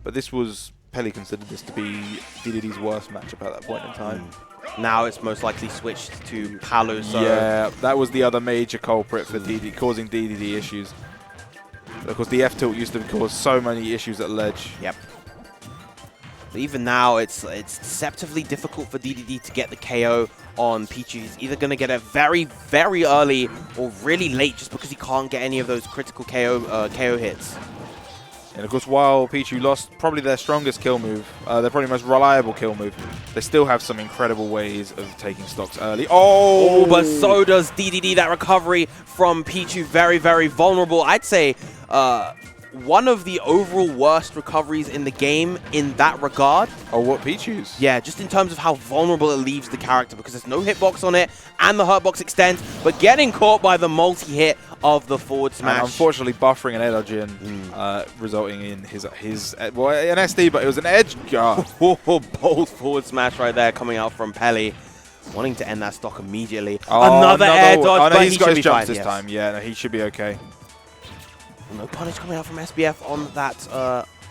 but this was, Peli considered this to be Dedede's worst matchup at that point in time. Now it's most likely switched to Palu, so... Yeah, that was the other major culprit for Dedede, causing Dedede issues. Of course, the F-tilt used to cause so many issues at ledge. Yep. But even now, it's deceptively difficult for Dedede to get the KO on Pichu. He's either going to get it very, very early or really late just because he can't get any of those critical KO hits. And of course, while Pichu lost probably their strongest kill move, their probably most reliable kill move, they still have some incredible ways of taking stocks early. Oh! But so does Dedede. That recovery from Pichu, very, very vulnerable. I'd say one of the overall worst recoveries in the game in that regard. Oh, what, Pichu's? Yeah, just in terms of how vulnerable it leaves the character because there's no hitbox on it and the hurtbox extends, but getting caught by the multi-hit of the forward smash. And unfortunately, buffering an edge in, resulting in his well, an SD, but it was an edge guard. Bold forward smash right there coming out from Peli. Wanting to end that stock immediately. Oh, another air dodge, oh, no, but he's got his jumps fine, this time. Yeah, no, he should be okay. No punish coming out from SBF on that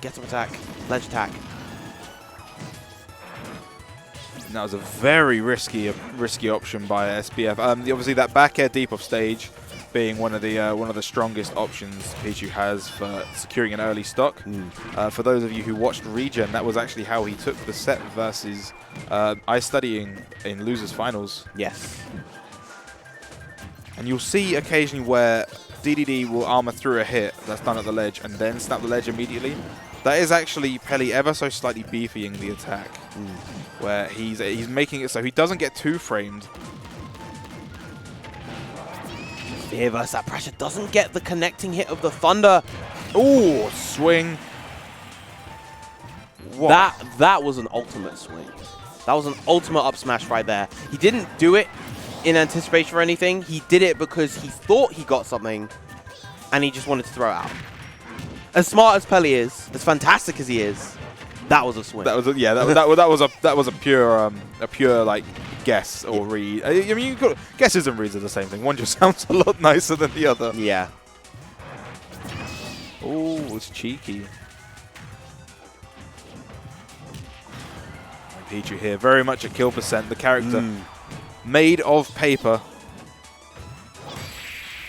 get-up attack, ledge attack. That was a very risky option by SBF. Obviously, that back air deep off stage being one of the strongest options Pichu has for securing an early stock. For those of you who watched Regen, that was actually how he took the set versus I Studying in Losers Finals. Yes. And you'll see occasionally where Dedede will armor through a hit that's done at the ledge and then snap the ledge immediately. That is actually Peli ever so slightly beefying the attack, where he's making it so he doesn't get too framed. Fear versus that pressure doesn't get the connecting hit of the thunder. Ooh, swing. What? That was an ultimate swing. That was an ultimate up smash right there. He didn't do it in anticipation for anything. He did it because he thought he got something and he just wanted to throw it out. As smart as Peli is, as fantastic as he is, that was a swing. That was that was a pure like guess or read. I mean, guesses and reads are the same thing. One just sounds a lot nicer than the other. Yeah. Oh, it's cheeky. Pichu here, very much a kill percent. The character made of paper.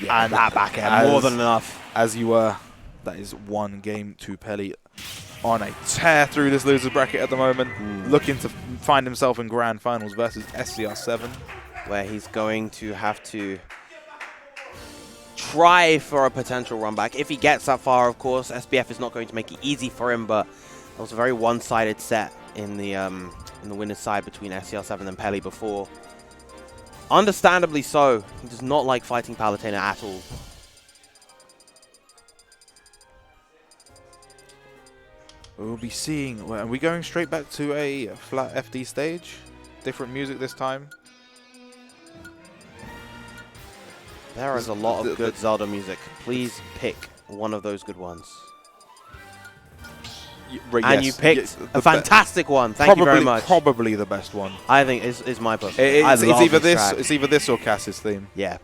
Yeah, and that back air, more than enough. As you were, that is one game to Peli on a tear through this losers bracket at the moment, looking to find himself in grand finals versus SCR7. Where he's going to have to try for a potential run back. If he gets that far, of course, SBF is not going to make it easy for him, but it was a very one-sided set in the winner's side between SCR7 and Peli before. Understandably so. He does not like fighting Palutena at all. We'll be seeing... Are we going straight back to a flat FD stage? Different music this time? There is a lot of good Zelda music. Please pick one of those good ones. And you picked a fantastic one. Thank you very much. Probably the best one. I think is my personal. It's either this or Cass's theme. Yeah.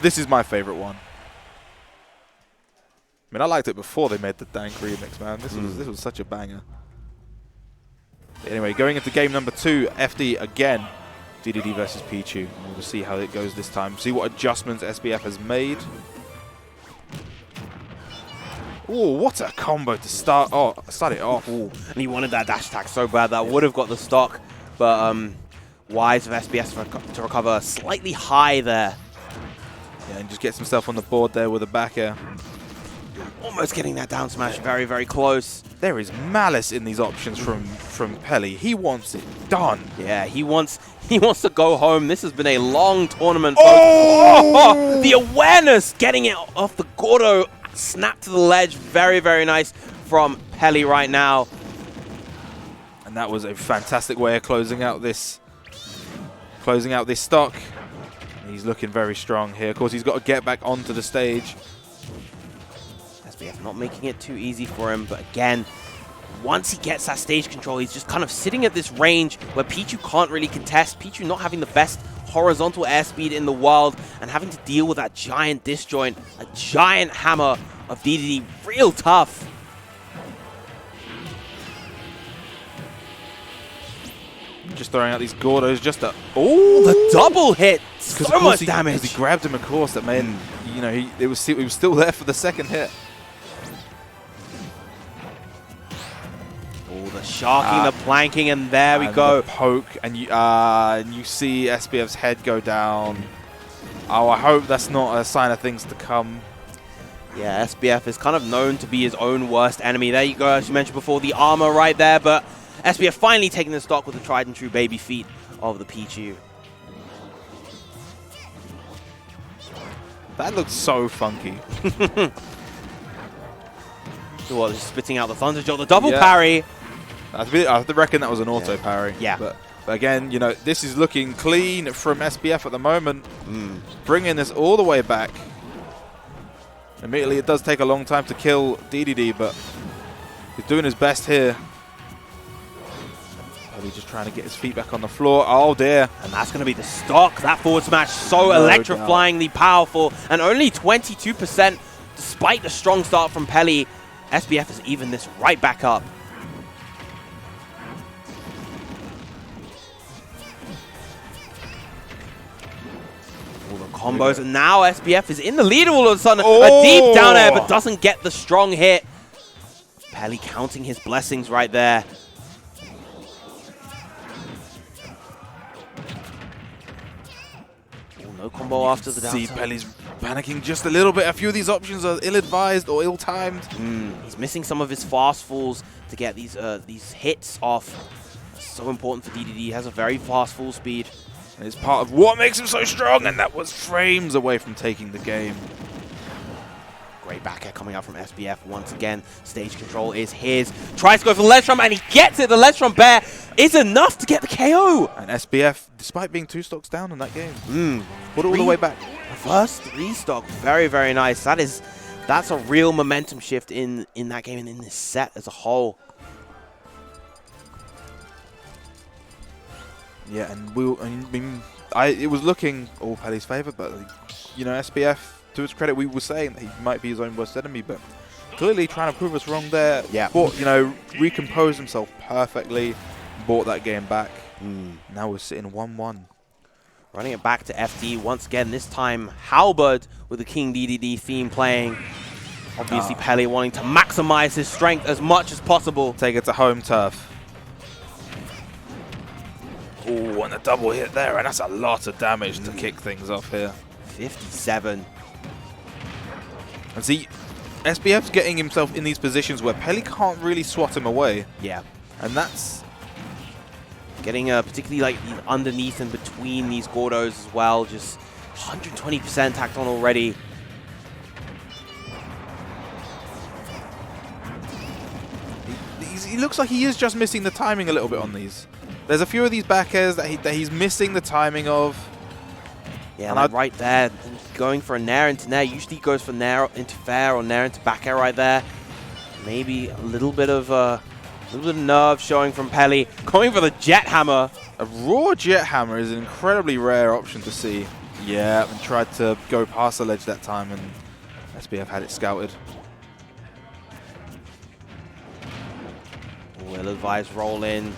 This is my favorite one. I mean, I liked it before they made the dank remix, man. This was such a banger. Anyway, going into game number 2, FD again. Dedede versus Pichu. We'll see how it goes this time. See what adjustments SBF has made. Oh, what a combo to start it off. Ooh. And he wanted that dash attack so bad that would have got the stock, but wise of SBS to recover slightly high there. Yeah, and just gets himself on the board there with a back air. Almost getting that down smash, very, very close. There is malice in these options from Peli. He wants it done. Yeah, he wants to go home. This has been a long tournament. Oh! The awareness, getting it off the Gordo. Snap to the ledge, very, very nice from Peli right now. And that was a fantastic way of closing out this stock. He's looking very strong here. Of course, he's got to get back onto the stage. SBF not making it too easy for him, but again, once he gets that stage control, he's just kind of sitting at this range where Pichu can't really contest. Pichu not having the best horizontal airspeed in the world and having to deal with that giant disjoint, a giant hammer of Dedede, real tough. just throwing out these Gordos just to... Oh, the double hit! So much damage! Because he grabbed him, of course, that made, you know, he was still there for the second hit. Oh, the sharking, the planking, and there we go. The poke, and you see SBF's head go down. Oh, I hope that's not a sign of things to come. Yeah, SBF is kind of known to be his own worst enemy. There you go, as you mentioned before, the armor right there, but SBF finally taking the stock with the tried and true baby feet of the Pichu. That looks so funky. So what, just spitting out the Thunder Jolt, the double parry. I have to reckon that was an auto parry. Yeah. But again, you know, this is looking clean from SBF at the moment. Bringing this all the way back. Immediately, it does take a long time to kill Dedede, but he's doing his best here. Peli just trying to get his feet back on the floor. Oh, dear. And that's going to be the stock. That forward smash so electrifyingly powerful. And only 22% despite the strong start from Peli. SBF has evened this right back up. All the combos. And now SBF is in the lead all of a sudden. A deep down air, but doesn't get the strong hit. Peli counting his blessings right there. No combo after the down. See, Peli's panicking just a little bit. A few of these options are ill-advised or ill-timed. He's missing some of his fast falls to get these hits off. So important for Dedede. He has a very fast full speed. And it's part of what makes him so strong, and that was frames away from taking the game. Great back air coming out from SBF once again. Stage control is his. Tries to go for the ledge trump, and he gets it. The ledge trump bear is enough to get the KO. And SBF, despite being 2 stocks down in that game, put it all the way back. The first 3 stock, very, very nice. That's a real momentum shift in that game and in this set as a whole. Yeah, and it was looking all Peli's favour, but you know, SBF, to his credit, we were saying that he might be his own worst enemy, but clearly trying to prove us wrong there. Yeah. But, you know, recomposed himself perfectly, brought that game back. Now we're sitting 1-1. Running it back to FD once again, this time Halberd with the King Dedede theme playing. Obviously Peli wanting to maximize his strength as much as possible. Take it to home turf. Oh, and a double hit there, and that's a lot of damage to kick things off here. 57. And see, SBF's getting himself in these positions where Peli can't really swat him away. Yeah. And that's... Getting particularly like underneath and between these Gordos as well. Just 120% tacked on already. He looks like he is just missing the timing a little bit on these. There's a few of these back airs that he's missing the timing of. Yeah, like right there, going for a nair into nair. Usually he goes for nair into fair or nair into back air right there. Maybe a little bit of nerve showing from Peli. Going for the jet hammer. A raw jet hammer is an incredibly rare option to see. Yeah, and tried to go past the ledge that time, and SBF had it scouted. Ill-advised roll in.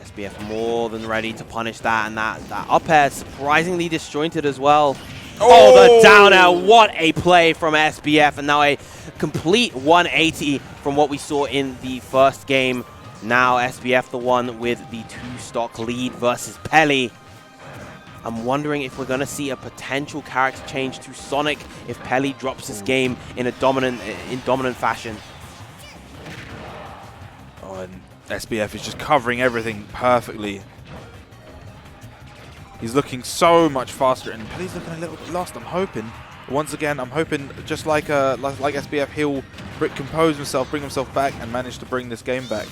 SBF more than ready to punish that, and that up air surprisingly disjointed as well. Oh, the down air, what a play from SBF, and now a complete 180 from what we saw in the first game. Now SBF the one with the 2-stock lead versus Peli. I'm wondering if we're going to see a potential character change to Sonic if Peli drops this game in dominant fashion. Oh, and SBF is just covering everything perfectly. He's looking so much faster, and Peli's looking a little bit lost. I'm hoping, once again, just like SBF, he'll compose himself, bring himself back, and manage to bring this game back.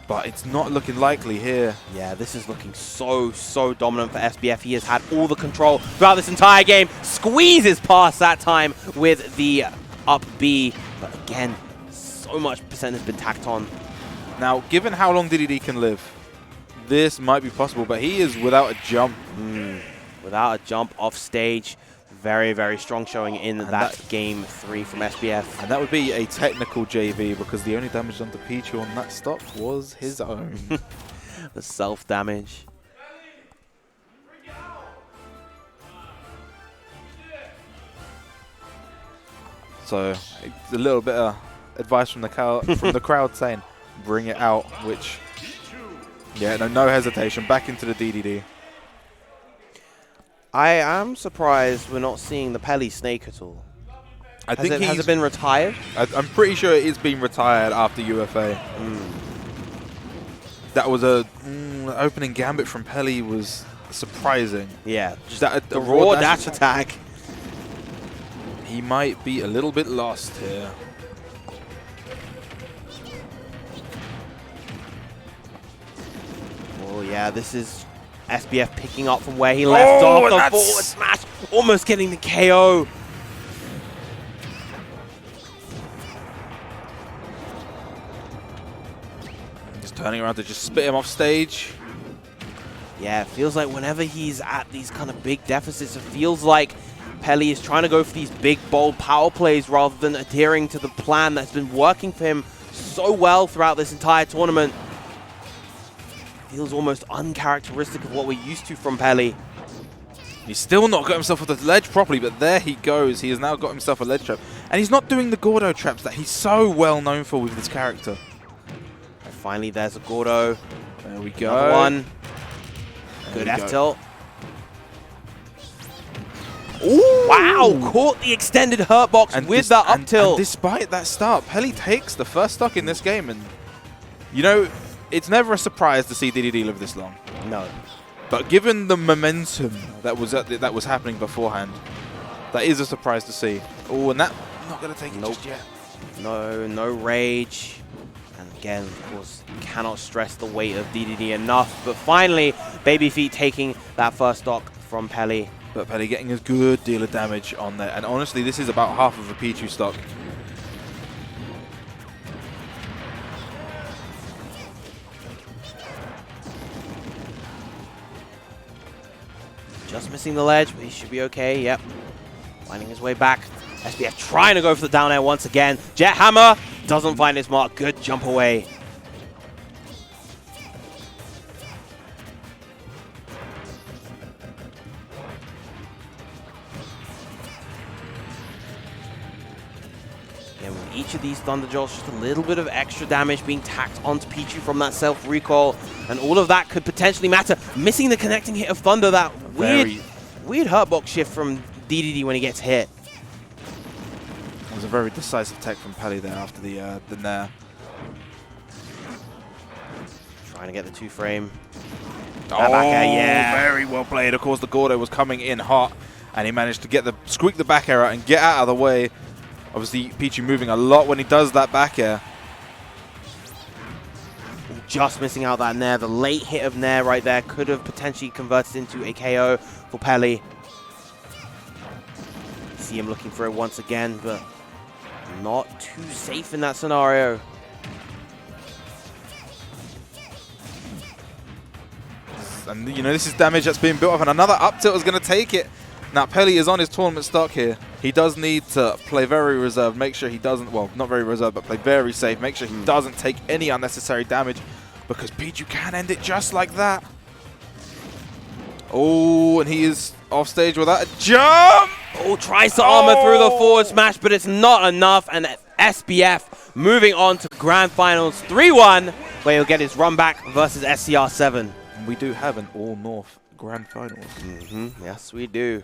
But it's not looking likely here. Yeah, this is looking so dominant for SBF. He has had all the control throughout this entire game. Squeezes past that time with the up B. But again, so much percent has been tacked on. Now, given how long Dedede can live, this might be possible, but he is without a jump. Without a jump off stage. Very, very strong showing in that game 3 from SBF. And that would be a technical JV, because the only damage done to Pichu on that stock was his own. The self-damage. So a little bit of advice from the crowd saying, bring it out, which, yeah, no hesitation. Back into the DDD. I am surprised we're not seeing the Peli snake at all. Has it been retired? I'm pretty sure it is being retired after UFA. That was a opening gambit from Peli was surprising. Yeah, just the raw dash attack. He might be a little bit lost here. Oh yeah, this is SBF picking up from where he left off. The forward smash, almost getting the KO. Just turning around to just spit him off stage. Yeah, it feels like whenever he's at these kind of big deficits, it feels like Peli is trying to go for these big, bold power plays rather than adhering to the plan that's been working for him so well throughout this entire tournament. Feels almost uncharacteristic of what we're used to from Peli. He's still not got himself off the ledge properly, but there he goes. He has now got himself a ledge trap. And he's not doing the Gordo traps that he's so well known for with this character. And finally, there's a Gordo. There we go. Another one. Good F tilt. Ooh, wow, caught the extended hurt box with that up tilt. And despite that start, Peli takes the first stock in this game. And, you know, it's never a surprise to see Dedede live this long. No. But given the momentum that was happening beforehand, that is a surprise to see. Oh, and that not going to take it just yet. No rage. And again, of course, cannot stress the weight of Dedede enough. But finally, Baby Feet taking that first stock from Peli. But Peli getting a good deal of damage on there. And honestly, this is about half of a Pichu stock. Just missing the ledge, but he should be okay. Yep. Finding his way back. SBF trying to go for the down air once again. Jet Hammer doesn't find his mark. Good jump away. With each of these Thunder Jolts, just a little bit of extra damage being tacked onto Pichu from that self-recall, and all of that could potentially matter. Missing the connecting hit of Thunder, that weird hurtbox shift from Dedede when he gets hit. It was a very decisive tech from Peli there after the nair. Trying to get the two-frame. Oh, yeah. Very well played. Of course, the Gordo was coming in hot, and he managed to squeak the back air out and get out of the way. Obviously, Pichu moving a lot when he does that back air. Just missing out that nair. The late hit of nair right there could have potentially converted into a KO for Peli. See him looking for it once again, but not too safe in that scenario. And, you know, this is damage that's being built up, and another up tilt is going to take it. Now, Peli is on his tournament stock here. He does need to play very reserved, make sure he doesn't, well, not very reserved, but play very safe, make sure he doesn't take any unnecessary damage, because Pichu can end it just like that. Oh, and he is off stage without a jump! Oh, tries to armor through the forward smash, but it's not enough, and SBF moving on to Grand Finals 3-1, where he'll get his run back versus SCR7. And we do have an all-North Grand Finals. Yes, we do.